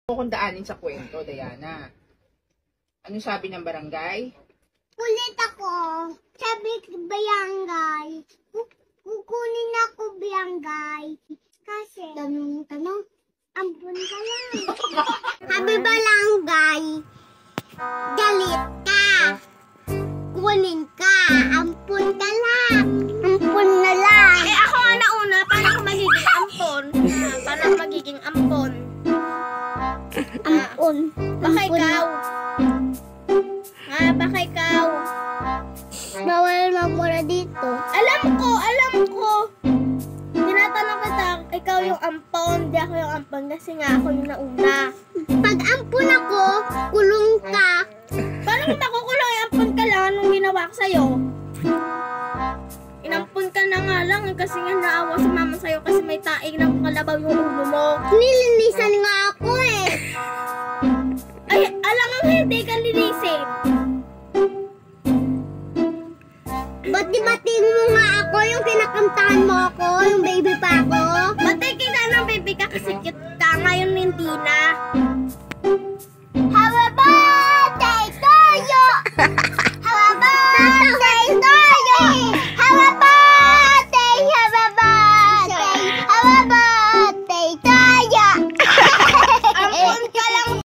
Kung daanin sa kwento, Diana. Ano sabi ng barangay? Kulit ako. Sabi barangay. Kukunin ako barangay. Kasi, tanong, ampun ka lang. Sabi barangay, galit ka. Kunin ka. Ampun ka lang. Ampun na lang. Eh ako nga nauna, paano ako magiging ampon? Paano ako magiging ampon? Ampun. Baka ikaw. Baka ikaw. Bawal magmura dito. Alam ko. Tinatanong kita, ikaw yung ampon, di ako yung ampon kasi nga ako yung nauna. Pag ampun ako, kulong ka. Paano mo makukulong? Ampon ka lang anong ginawa ko sa'yo? Inampon ka na nga lang kasi nga naawa si mama sa'yo kasi may taig ng kalabaw yung ulo mo. Nilinisan nga ako eh. Ay, alam mo hindi ka linisin. Ba't di batiin mo nga ako yung kinakantahan mo ako, yung baby pa ako? Batay kita ng baby ka kasi cute ka, ngayon hindi na.